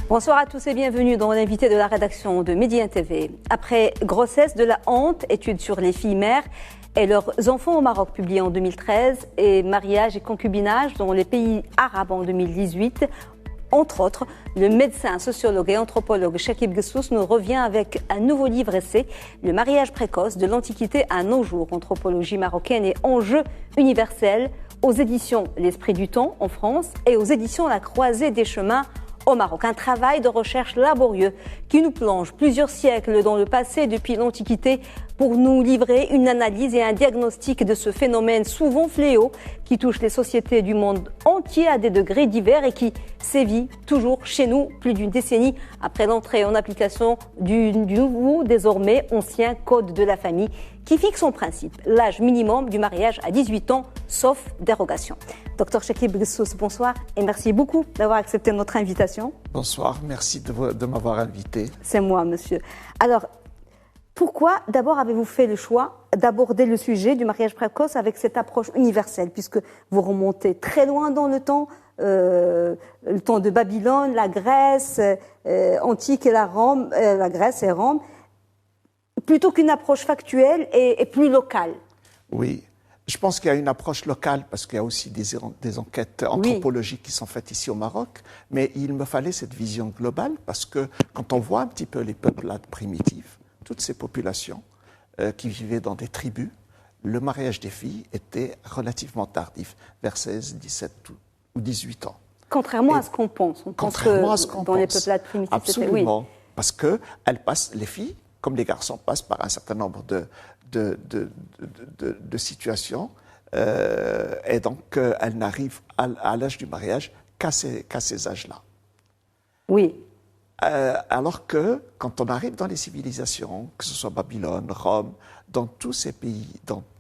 Bonsoir à tous et bienvenue dans l'invité de la rédaction de Média TV. Après Grossesse de la honte, études sur les filles mères et leurs enfants au Maroc publié en 2013 et Mariage et concubinage dans les pays arabes en 2018, entre autres, le médecin, sociologue et anthropologue Chakib Gessous nous revient avec un nouveau livre-essai, Le mariage précoce de l'Antiquité à nos jours, anthropologie marocaine et enjeux universels, aux éditions L'Esprit du Temps en France et aux éditions La Croisée des Chemins au Maroc. Un travail de recherche laborieux qui nous plonge plusieurs siècles dans le passé depuis l'Antiquité pour nous livrer une analyse et un diagnostic de ce phénomène souvent fléau qui touche les sociétés du monde entier à des degrés divers et qui sévit toujours chez nous plus d'une décennie après l'entrée en application du nouveau, désormais ancien Code de la famille qui fixe en principe l'âge minimum du mariage à 18 ans, sauf dérogation. Docteur Chakib Gessous, bonsoir et merci beaucoup d'avoir accepté notre invitation. Bonsoir, merci de m'avoir invité. C'est moi, monsieur. Alors, pourquoi d'abord avez-vous fait le choix d'aborder le sujet du mariage précoce avec cette approche universelle, puisque vous remontez très loin dans le temps de Babylone, la Grèce antique et la Grèce et Rome, plutôt qu'une approche factuelle et plus locale? Oui, je pense qu'il y a une approche locale parce qu'il y a aussi des enquêtes anthropologiques qui sont faites ici au Maroc, mais il me fallait cette vision globale parce que quand on voit un petit peu les peuplades primitives, toutes ces populations qui vivaient dans des tribus, le mariage des filles était relativement tardif, vers 16, 17 ou 18 ans. Contrairement à ce qu'on pense. Contrairement à ce qu'on pense. Dans les peuplades primitives, absolument, parce que les filles, comme les garçons, passent par un certain nombre de situations et donc elles n'arrivent à l'âge du mariage qu'à ces âges-là. Oui. Alors que quand on arrive dans les civilisations, que ce soit Babylone, Rome, dans tous ces pays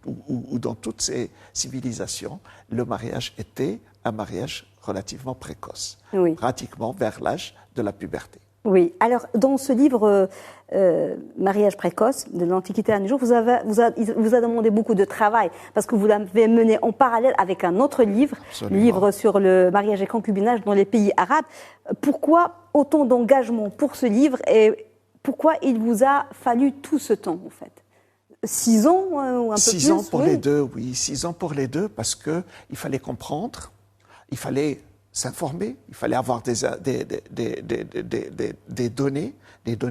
ou dans toutes ces civilisations, le mariage était un mariage relativement précoce, pratiquement vers l'âge de la puberté. Oui. Alors, dans ce livre Mariage précoce de l'Antiquité à nos jours, vous a demandé beaucoup de travail parce que vous l'avez mené en parallèle avec un autre livre, le livre sur le mariage et concubinage dans les pays arabes. Pourquoi autant d'engagement pour ce livre et pourquoi il vous a fallu tout ce temps, en fait? 6 ans ou un peu plus? 6 ans pour les deux, oui. 6 ans pour les deux parce qu'il fallait comprendre, il fallait s'informer, il fallait avoir des données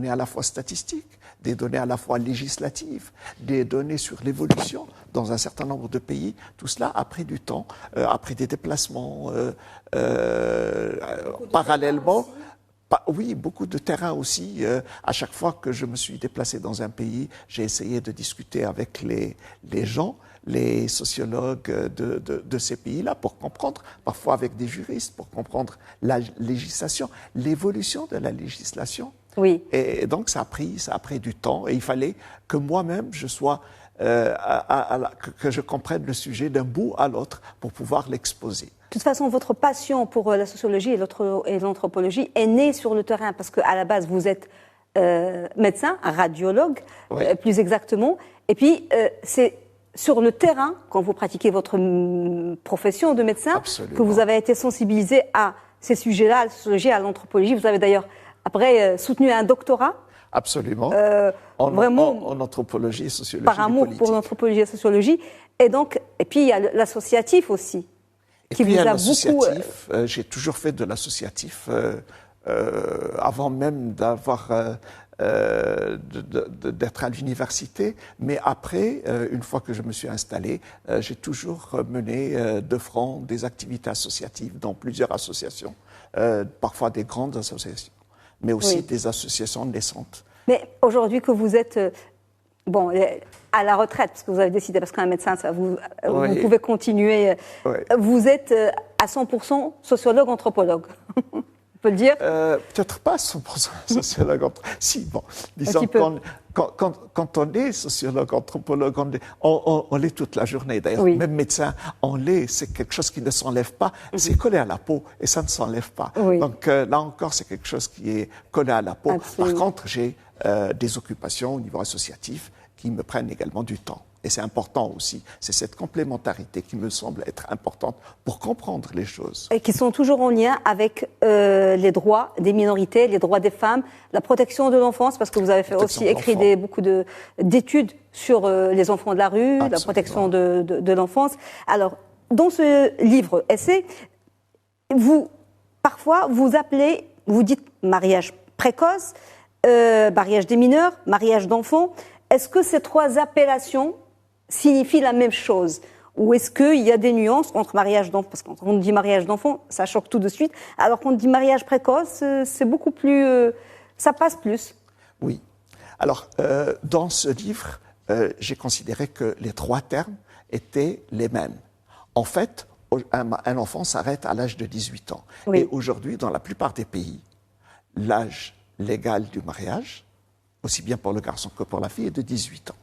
à la fois statistiques, des données à la fois législatives, des données sur l'évolution dans un certain nombre de pays. Tout cela a pris du temps, a pris des déplacements parallèlement. Oui, beaucoup de terrain aussi. À chaque fois que je me suis déplacé dans un pays, j'ai essayé de discuter avec les gens, les sociologues de ces pays-là pour comprendre, parfois avec des juristes, pour comprendre la législation, l'évolution de la législation. Oui. Et donc ça a pris du temps et il fallait que moi-même je sois, que je comprenne le sujet d'un bout à l'autre pour pouvoir l'exposer. De toute façon, votre passion pour la sociologie et l'anthropologie est née sur le terrain parce qu'à la base, vous êtes médecin, radiologue, plus exactement. Et puis, c'est sur le terrain, quand vous pratiquez votre profession de médecin, Absolument. Que vous avez été sensibilisé à ces sujets-là, à la sociologie, à l'anthropologie. Vous avez d'ailleurs, après, soutenu un doctorat. Absolument. En anthropologie et sociologie. Par amour pour l'anthropologie et la sociologie. Et puis, il y a l'associatif aussi. Et puis, il y a l'associatif. J'ai toujours fait de l'associatif avant même d'être à l'université. Mais après, une fois que je me suis installé, j'ai toujours mené de front des activités associatives dans plusieurs associations, parfois des grandes associations, mais aussi des associations naissantes. Mais aujourd'hui que vous êtes à la retraite, parce que vous avez décidé, parce qu'un médecin, vous pouvez continuer. Vous êtes à 100% sociologue, anthropologue. On peut le dire? Peut-être pas 100% sociologue. Si, bon, disons quand on est sociologue, anthropologue, on l'est toute la journée. D'ailleurs, même médecin, on l'est. C'est quelque chose qui ne s'enlève pas. C'est collé à la peau et ça ne s'enlève pas. Donc là encore, c'est quelque chose qui est collé à la peau. Absolument. Par contre, j'ai des occupations au niveau associatif qui me prennent également du temps. Et c'est important aussi. C'est cette complémentarité qui me semble être importante pour comprendre les choses. Et qui sont toujours en lien avec les droits des minorités, les droits des femmes, la protection de l'enfance, parce que vous avez fait aussi écrit beaucoup d'études sur les enfants de la rue, absolument, la protection de l'enfance. Alors, dans ce livre essai, parfois, vous dites mariage précoce, mariage des mineurs, mariage d'enfants. Est-ce que ces trois appellations signifient la même chose? Ou est-ce qu'il y a des nuances entre mariage d'enfants? Parce que quand on dit mariage d'enfants, ça choque tout de suite. Alors quand on dit mariage précoce, c'est beaucoup plus... ça passe plus. Oui. Alors, dans ce livre, j'ai considéré que les trois termes étaient les mêmes. En fait, un enfant s'arrête à l'âge de 18 ans. Oui. Et aujourd'hui, dans la plupart des pays, l'âge légal du mariage, aussi bien pour le garçon que pour la fille, est de 18 ans.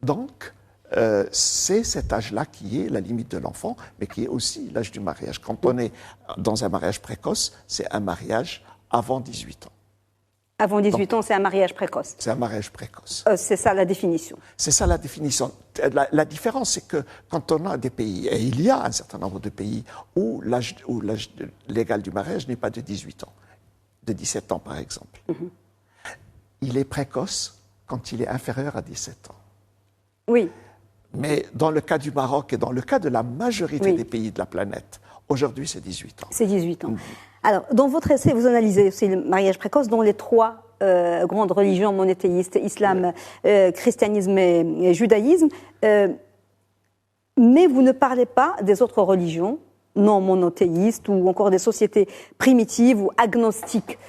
Donc, c'est cet âge-là qui est la limite de l'enfant, mais qui est aussi l'âge du mariage. Quand on est dans un mariage précoce, c'est un mariage avant 18 ans. Avant 18 ans, c'est un mariage précoce. C'est un mariage précoce. C'est ça la définition. C'est ça la définition. La différence, c'est que quand on a des pays, et il y a un certain nombre de pays où l'âge légal du mariage n'est pas de 18 ans, de 17 ans par exemple. Mm-hmm. Il est précoce quand il est inférieur à 17 ans. Oui. Mais dans le cas du Maroc et dans le cas de la majorité des pays de la planète, aujourd'hui, c'est 18 ans. C'est 18 ans. Mmh. Alors, dans votre essai, vous analysez aussi le mariage précoce dans les trois grandes religions monothéistes, islam, christianisme et judaïsme. Mais vous ne parlez pas des autres religions non monothéistes ou encore des sociétés primitives ou agnostiques.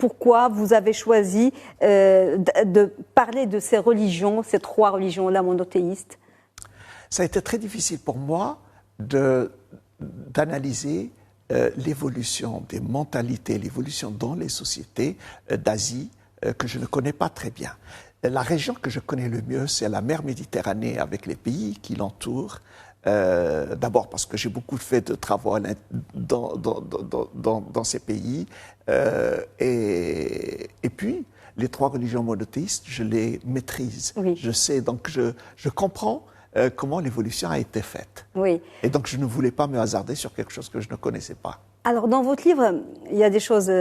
Pourquoi vous avez choisi de parler de ces religions, ces trois religions-là monothéistes? Ça a été très difficile pour moi d'analyser l'évolution des mentalités, l'évolution dans les sociétés d'Asie que je ne connais pas très bien. La région que je connais le mieux, c'est la mer Méditerranée avec les pays qui l'entourent. D'abord parce que j'ai beaucoup fait de travaux dans ces pays. Et puis, les trois religions monothéistes, je les maîtrise. Oui. Je sais, donc je comprends comment l'évolution a été faite. Oui. Et donc, je ne voulais pas me hasarder sur quelque chose que je ne connaissais pas. Alors, dans votre livre, il y a des choses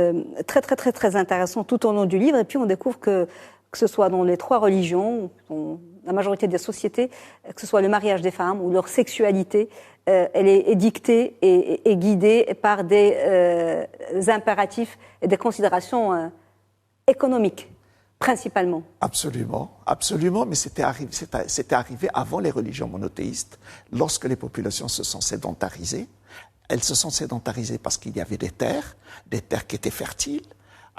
très intéressantes tout au long du livre. Et puis, on découvre que ce soit dans les trois religions, dans la majorité des sociétés, que ce soit le mariage des femmes ou leur sexualité, elle est dictée et guidée par des impératifs et des considérations économiques, principalement. Absolument, absolument, mais c'était arrivé avant les religions monothéistes, lorsque les populations se sont sédentarisées. Elles se sont sédentarisées parce qu'il y avait des terres qui étaient fertiles,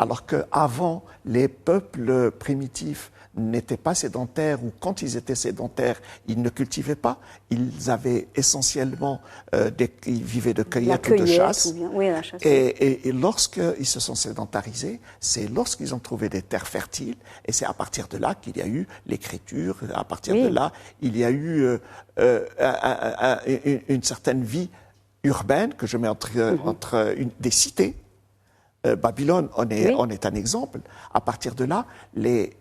alors qu'avant, les peuples primitifs n'étaient pas sédentaires, ou quand ils étaient sédentaires, ils ne cultivaient pas. Ils avaient essentiellement, ils vivaient de cueillette ou de chasse. Oui, la chasse. Et lorsqu'ils se sont sédentarisés, c'est lorsqu'ils ont trouvé des terres fertiles, et c'est à partir de là qu'il y a eu l'écriture, à partir de là, il y a eu une certaine vie urbaine que je mets entre des cités. Babylone en est un exemple. À partir de là, les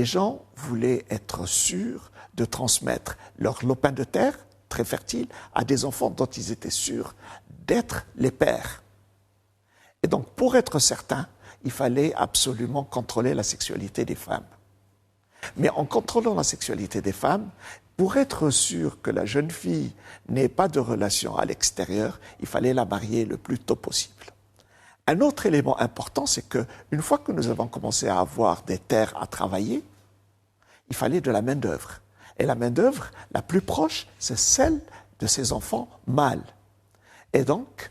gens voulaient être sûrs de transmettre leur lopin de terre, très fertile, à des enfants dont ils étaient sûrs d'être les pères. Et donc, pour être certain, il fallait absolument contrôler la sexualité des femmes. Mais en contrôlant la sexualité des femmes, pour être sûr que la jeune fille n'ait pas de relation à l'extérieur, il fallait la marier le plus tôt possible. Un autre élément important, c'est qu'une fois que nous avons commencé à avoir des terres à travailler, il fallait de la main-d'œuvre. Et la main-d'œuvre, la plus proche, c'est celle de ces enfants mâles. Et donc,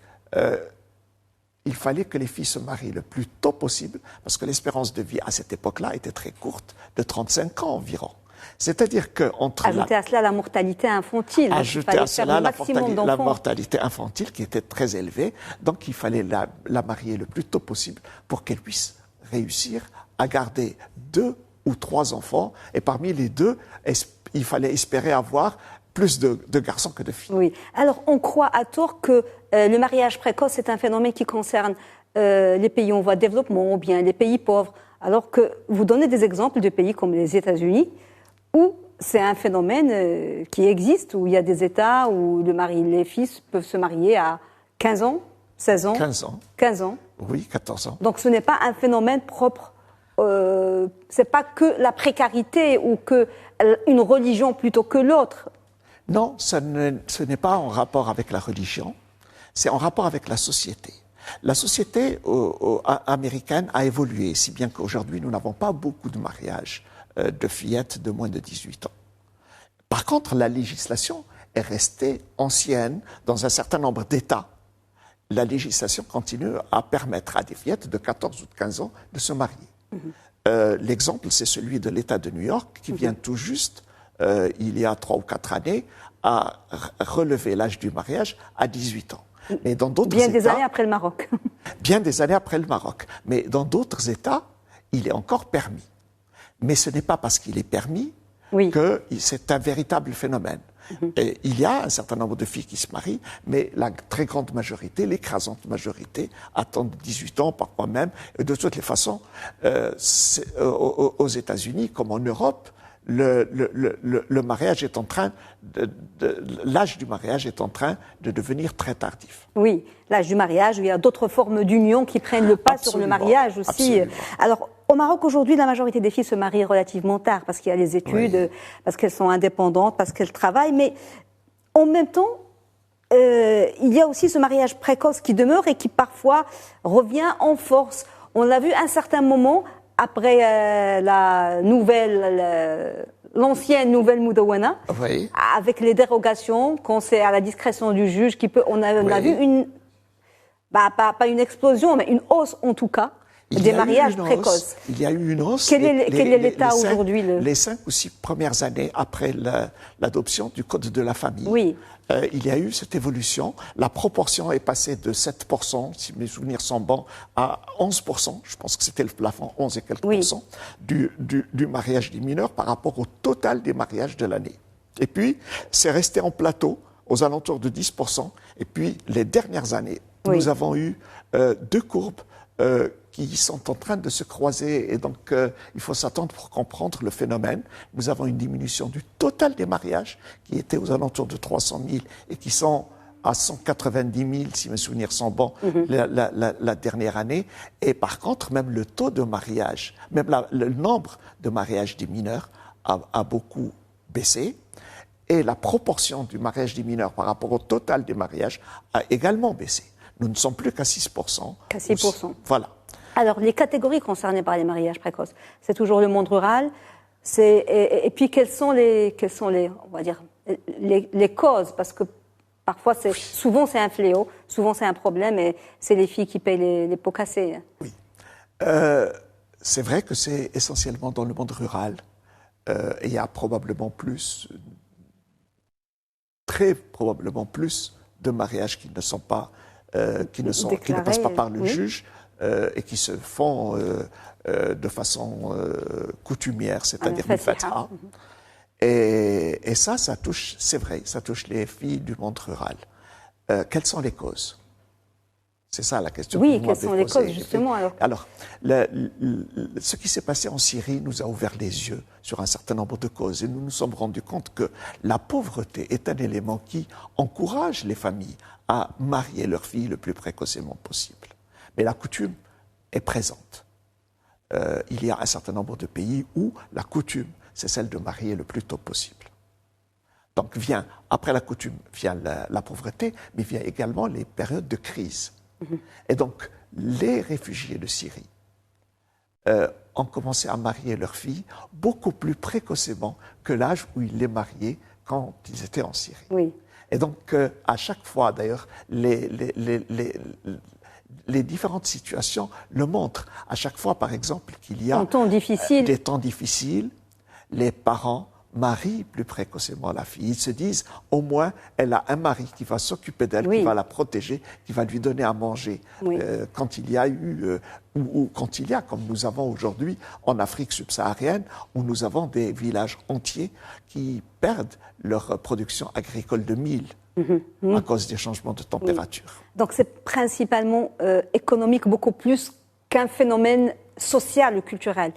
il fallait que les filles se marient le plus tôt possible, parce que l'espérance de vie à cette époque-là était très courte, de 35 ans environ. C'est-à-dire qu'entre... Ajouter à cela la mortalité infantile. Ajouter à cela la mortalité infantile qui était très élevée. Donc il fallait la marier le plus tôt possible pour qu'elle puisse réussir à garder 2 ou 3 enfants. Et parmi les 2, il fallait espérer avoir plus de garçons que de filles. Oui. Alors on croit à tort que le mariage précoce est un phénomène qui concerne les pays en voie de développement ou bien les pays pauvres. Alors que vous donnez des exemples de pays comme les États-Unis, ou c'est un phénomène qui existe, où il y a des États où les fils peuvent se marier à 15 ans, 16 ans 15 ans. 15 ans. Oui, 14 ans. Donc ce n'est pas un phénomène propre, c'est pas que la précarité ou que une religion plutôt que l'autre. Non, ce n'est pas en rapport avec la religion, c'est en rapport avec la société. La société américaine a évolué, si bien qu'aujourd'hui, nous n'avons pas beaucoup de mariages de fillettes de moins de 18 ans. Par contre, la législation est restée ancienne dans un certain nombre d'États. La législation continue à permettre à des fillettes de 14 ou de 15 ans de se marier. L'exemple, c'est celui de l'État de New York, qui vient tout juste, il y a 3 ou 4 années, à relever l'âge du mariage à 18 ans. Mais dans d'autres Bien États, des années après le Maroc. Bien des années après le Maroc. Mais dans d'autres États, il est encore permis. Mais ce n'est pas parce qu'il est permis que c'est un véritable phénomène. Et il y a un certain nombre de filles qui se marient, mais la très grande majorité, l'écrasante majorité, attendent 18 ans, parfois même. Et de toutes les façons, aux États-Unis, comme en Europe, le mariage est en train l'âge du mariage est en train de devenir très tardif. Oui, l'âge du mariage, il y a d'autres formes d'union qui prennent le pas sur le mariage aussi. Absolument. Alors, au Maroc, aujourd'hui, la majorité des filles se marient relativement tard parce qu'il y a les études, parce qu'elles sont indépendantes, parce qu'elles travaillent, mais en même temps, il y a aussi ce mariage précoce qui demeure et qui parfois revient en force. On l'a vu à un certain moment, après l'ancienne nouvelle Moudawana, avec les dérogations, quand c'est à la discrétion du juge, on a vu pas une explosion, mais une hausse en tout cas, des mariages précoces. Il y a eu une hausse. Quel est l'état aujourd'hui Les 5 ou 6 premières années après l'adoption du Code de la famille, il y a eu cette évolution. La proportion est passée de 7%, si mes souvenirs sont bons, à 11%. Je pense que c'était le plafond, 11 et quelques pourcents, du mariage des mineurs par rapport au total des mariages de l'année. Et puis, c'est resté en plateau, aux alentours de 10%. Et puis, les dernières années, nous avons eu 2 courbes qui sont en train de se croiser et donc il faut s'attendre pour comprendre le phénomène. Nous avons une diminution du total des mariages qui était aux alentours de 300 000 et qui sont à 190 000, si mes souvenirs sont bons, la dernière année. Et par contre, même le taux de mariage, même le nombre de mariages des mineurs a beaucoup baissé. Et la proportion du mariage des mineurs par rapport au total des mariages a également baissé. Nous ne sommes plus qu'à 6%. Qu'à 6%. Voilà. Alors, les catégories concernées par les mariages précoces, c'est toujours le monde rural. Et puis, quelles sont les on va dire, les causes? Parce que parfois, souvent c'est un fléau, souvent c'est un problème, et c'est les filles qui payent les pots cassés. Oui. C'est vrai que c'est essentiellement dans le monde rural. Et il y a très probablement plus de mariages qui ne sont pas, qui ne passent pas par le juge. Et qui se font de façon coutumière, c'est-à-dire une fatha. Et ça touche, c'est vrai, ça touche les filles du monde rural. Quelles sont les causes? C'est ça la question. Oui, quelles sont les causes, justement? Alors, ce qui s'est passé en Syrie nous a ouvert les yeux sur un certain nombre de causes et nous nous sommes rendus compte que la pauvreté est un élément qui encourage les familles à marier leurs filles le plus précocement possible. Mais la coutume est présente. Il y a un certain nombre de pays où la coutume, c'est celle de marier le plus tôt possible. Donc après la coutume, vient la pauvreté, mais vient également les périodes de crise. Et donc, les réfugiés de Syrie ont commencé à marier leurs filles beaucoup plus précocement que l'âge où ils les mariaient quand ils étaient en Syrie. Oui. Et donc, à chaque fois, d'ailleurs, les différentes situations le montrent. À chaque fois, par exemple, qu'il y a des temps difficiles, les parents marient plus précocement la fille. Ils se disent, au moins, elle a un mari qui va s'occuper d'elle, qui va la protéger, qui va lui donner à manger. Quand il y a comme nous avons aujourd'hui en Afrique subsaharienne, où nous avons des villages entiers qui perdent leur production agricole de mil. À cause des changements de température. Donc c'est principalement économique beaucoup plus qu'un phénomène social ou culturel.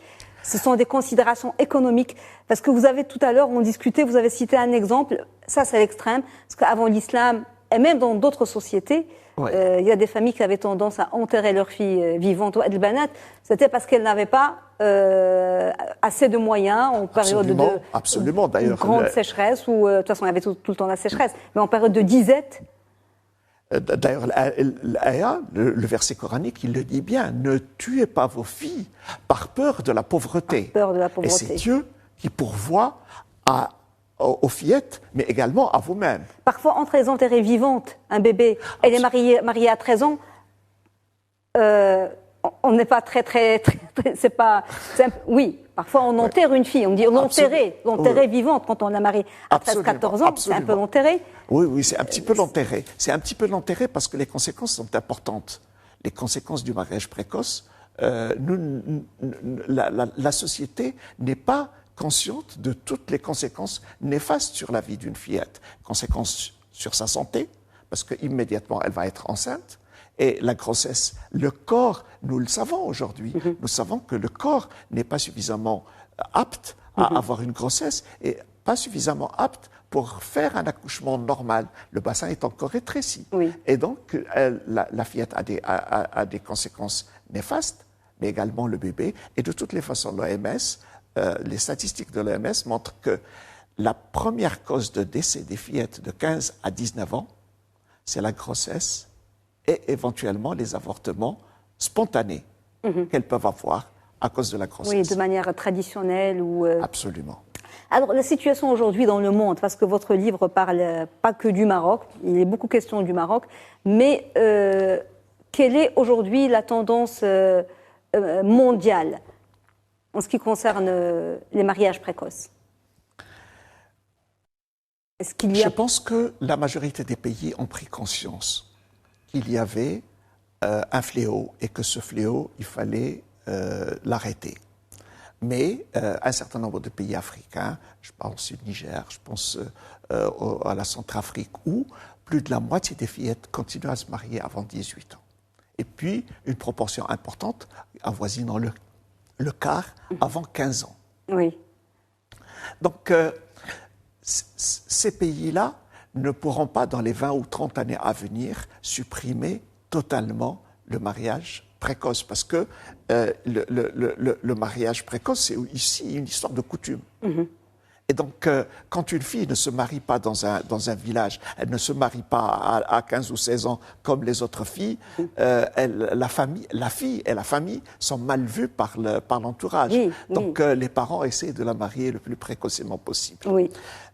Ce sont des considérations économiques. Parce que vous avez tout à l'heure, on discutait, vous avez cité un exemple, ça c'est l'extrême, parce qu'avant l'islam, et même dans d'autres sociétés, Ouais. il y a des familles qui avaient tendance à enterrer leurs filles vivantes. C'était parce qu'elles n'avaient pas assez de moyens en période Absolument, de d'ailleurs. grande sécheresse, ou de toute façon il y avait tout le temps la sécheresse, mais en période de disette. D'ailleurs, l'aya, le verset coranique, il le dit bien, ne tuez pas vos filles par peur de la pauvreté. Par peur de la pauvreté. Et c'est Dieu qui pourvoit aux fillettes, mais également à vous-même. Parfois, entre les enterrer vivantes, un bébé, elle est mariée à 13 ans, on n'est pas très, c'est pas, oui, parfois on enterre une fille, on dit l'enterrer vivante quand on la marie à 13-14 ans, c'est un peu l'enterrer. Oui, c'est un petit peu l'enterrer. C'est un petit peu l'enterrer parce que les conséquences sont importantes. Les conséquences du mariage précoce, la société n'est pas consciente de toutes les conséquences néfastes sur la vie d'une fillette. Conséquences sur sa santé, parce qu'immédiatement elle va être enceinte. Et la grossesse, le corps, nous le savons aujourd'hui, nous savons que le corps n'est pas suffisamment apte à avoir une grossesse et pas suffisamment apte pour faire un accouchement normal. Le bassin est encore rétréci. Oui. Et donc, la fillette a des conséquences néfastes, mais également le bébé. Et de toutes les façons, l'OMS, les statistiques de l'OMS montrent que la première cause de décès des fillettes de 15 à 19 ans, c'est la grossesse et éventuellement les avortements spontanés qu'elles peuvent avoir à cause de la grossesse. Oui, de manière traditionnelle ou... Absolument. Alors, la situation aujourd'hui dans le monde, parce que votre livre parle pas que du Maroc, il est beaucoup question du Maroc, mais quelle est aujourd'hui la tendance mondiale en ce qui concerne les mariages précoces? Est-ce qu'il y a... Je pense que la majorité des pays ont pris conscience qu'il y avait un fléau et que ce fléau, il fallait l'arrêter. Mais un certain nombre de pays africains, je pense au Niger, je pense à la Centrafrique, où plus de la moitié des fillettes continuent à se marier avant 18 ans. Et puis, une proportion importante, avoisinant le quart, avant 15 ans. Oui. Donc, ces pays-là ne pourront pas, dans les 20 ou 30 années à venir, supprimer totalement le mariage précoce, parce que le mariage précoce, c'est ici une histoire de coutume. Et donc, quand une fille ne se marie pas dans un village, elle ne se marie pas à 15 ou 16 ans comme les autres filles, la fille et la famille sont mal vues par l'entourage. Oui, donc, les parents essaient de la marier le plus précocement possible. Oui.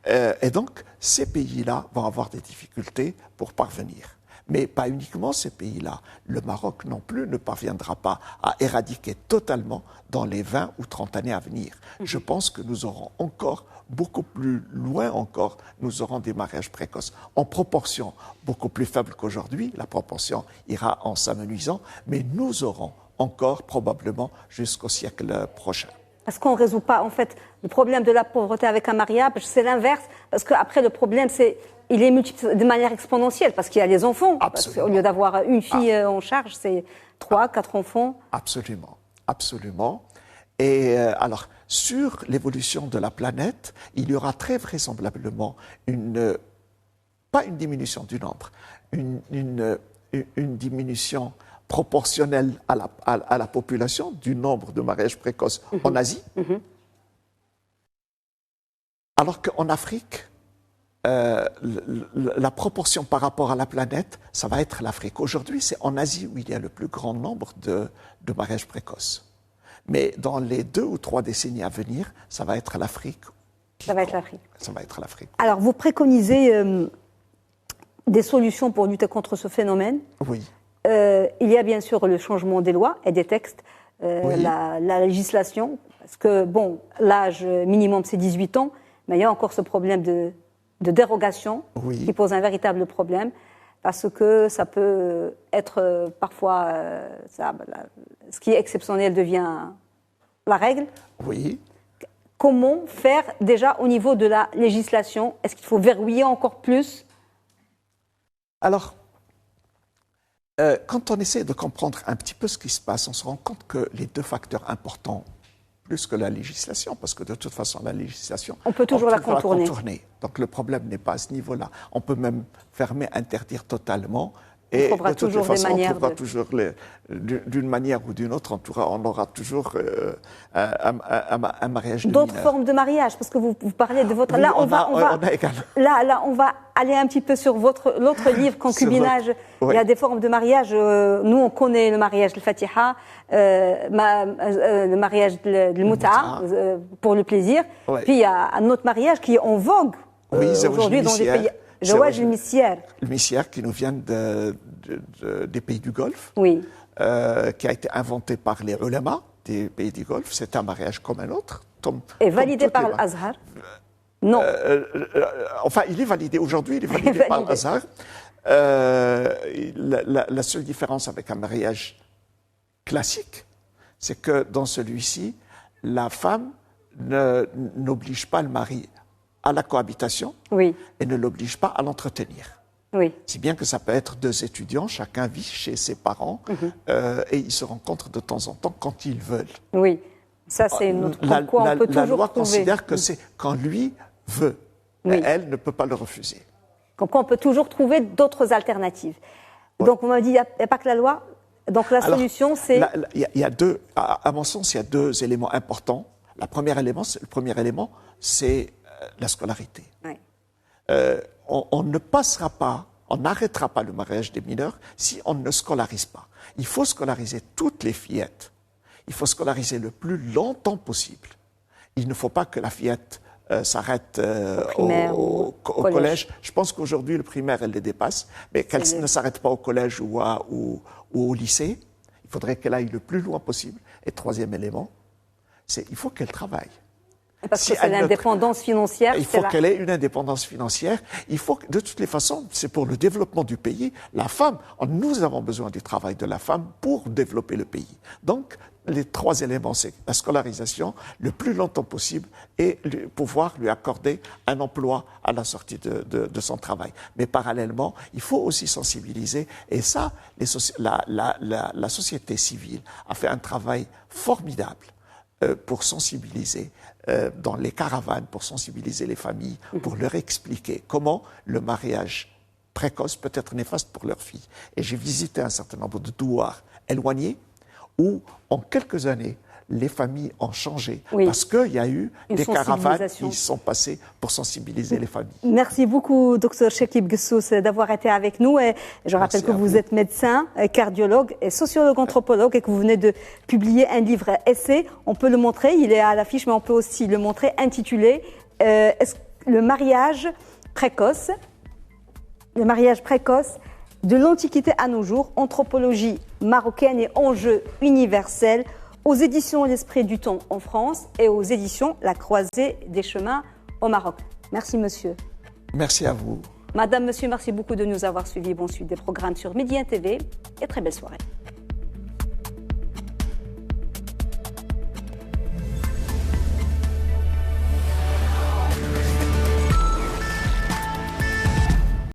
Et donc, ces pays-là vont avoir des difficultés pour parvenir. Mais pas uniquement ces pays-là. Le Maroc non plus ne parviendra pas à éradiquer totalement dans les 20 ou 30 années à venir. Je pense que nous aurons encore, beaucoup plus loin encore, nous aurons des mariages précoces en proportion beaucoup plus faible qu'aujourd'hui. La proportion ira en s'amenuisant, mais nous aurons encore probablement jusqu'au siècle prochain. Parce qu'on ne résout pas, en fait, le problème de la pauvreté avec un mariage, c'est l'inverse. Parce qu'après, le problème, il est multiplié de manière exponentielle, parce qu'il y a les enfants. Au lieu d'avoir une fille en charge, c'est 3, 4 enfants. Absolument, absolument. Et alors, sur l'évolution de la planète, il y aura très vraisemblablement pas une diminution du nombre, une diminution proportionnelle à la population du nombre de mariages précoces en Asie. Alors qu'en Afrique, la proportion par rapport à la planète, ça va être l'Afrique. Aujourd'hui, c'est en Asie où il y a le plus grand nombre de mariages précoces. Mais dans les 2 ou 3 décennies à venir, ça va être l'Afrique. Ça va être l'Afrique. Ça va être l'Afrique. Alors, vous préconisez des solutions pour lutter contre ce phénomène. Oui. Il y a bien sûr le changement des lois et des textes, Oui. la législation, parce que, bon, l'âge minimum, c'est 18 ans, mais il y a encore ce problème de dérogation Oui. qui pose un véritable problème, parce que ça peut être parfois, ce qui est exceptionnel devient la règle. Oui. Comment faire déjà au niveau de la législation? Est-ce qu'il faut verrouiller encore plus? Alors, quand on essaie de comprendre un petit peu ce qui se passe, on se rend compte que les 2 facteurs importants plus que la législation, parce que de toute façon, la législation... On peut toujours la contourner. Donc le problème n'est pas à ce niveau-là. On peut même fermer, interdire totalement. Et on trouvera toujours des manières. D'une manière ou d'une autre, on aura toujours un mariage de d'autres mineurs. formes de mariage, parce que vous parlez de votre... Oui, là, on va aller un petit peu sur l'autre livre, Concubinage. Oui. Il y a des formes de mariage. Nous, on connaît le mariage de Fatiha, le mariage de Mouta, pour le plaisir. Oui. Puis il y a un autre mariage qui est en vogue aujourd'hui dans des pays... Zawaj al-Missiar. Le Missiar qui nous vient des pays du Golfe, oui. Qui a été inventé par les ulama des pays du Golfe. C'est un mariage comme un autre. Et validé par l'Azhar? Non. Enfin, il est validé aujourd'hui, il est validé par l'Azhar. La seule différence avec un mariage classique, c'est que dans celui-ci, la femme n'oblige pas le mari à la cohabitation oui. et ne l'oblige pas à l'entretenir. Oui. Si bien que ça peut être deux étudiants, chacun vit chez ses parents et ils se rencontrent de temps en temps quand ils veulent. Oui, ça c'est notre point. On peut la toujours loi trouver. considère que c'est quand lui veut, oui. elle ne peut pas le refuser. Comme quoi on peut toujours trouver d'autres alternatives. Ouais. Donc on m'a dit, il n'y a pas que la loi. Donc la solution c'est... Il y a deux, à mon sens, il y a deux éléments importants. Le premier élément, c'est la scolarité. Oui. On ne passera pas, on n'arrêtera pas le mariage des mineurs si on ne scolarise pas. Il faut scolariser toutes les fillettes. Il faut scolariser le plus longtemps possible. Il ne faut pas que la fillette s'arrête au collège. Je pense qu'aujourd'hui, le primaire, elle les dépasse, mais qu'elle ne s'arrête pas au collège ou au lycée. Il faudrait qu'elle aille le plus loin possible. Et troisième élément, c'est il faut qu'elle travaille. Parce que c'est l'indépendance financière. Il faut qu'elle ait une indépendance financière. Il faut que, de toutes les façons, c'est pour le développement du pays. La femme, nous avons besoin du travail de la femme pour développer le pays. Donc, les trois éléments, c'est la scolarisation, le plus longtemps possible, et pouvoir lui accorder un emploi à la sortie de son travail. Mais parallèlement, il faut aussi sensibiliser. Et ça, la société civile a fait un travail formidable pour sensibiliser dans les caravanes, pour sensibiliser les familles, pour leur expliquer comment le mariage précoce peut être néfaste pour leurs filles. Et j'ai visité un certain nombre de douars éloignés où, en quelques années, les familles ont changé parce qu'il y a eu des caravanes qui sont passées pour sensibiliser les familles. Merci beaucoup, Dr Chekib Gessous, d'avoir été avec nous. Et je rappelle que vous êtes médecin, cardiologue et sociologue anthropologue et que vous venez de publier un livre essai. On peut le montrer, il est à l'affiche, mais on peut aussi le montrer, intitulé Le mariage précoce. Le mariage précoce de l'Antiquité à nos jours, anthropologie marocaine et enjeux universels, aux éditions L'Esprit du Temps en France et aux éditions La Croisée des Chemins au Maroc. Merci monsieur. Merci à vous. Madame, monsieur, merci beaucoup de nous avoir suivis. Bonne suite des programmes sur Média TV et très belle soirée.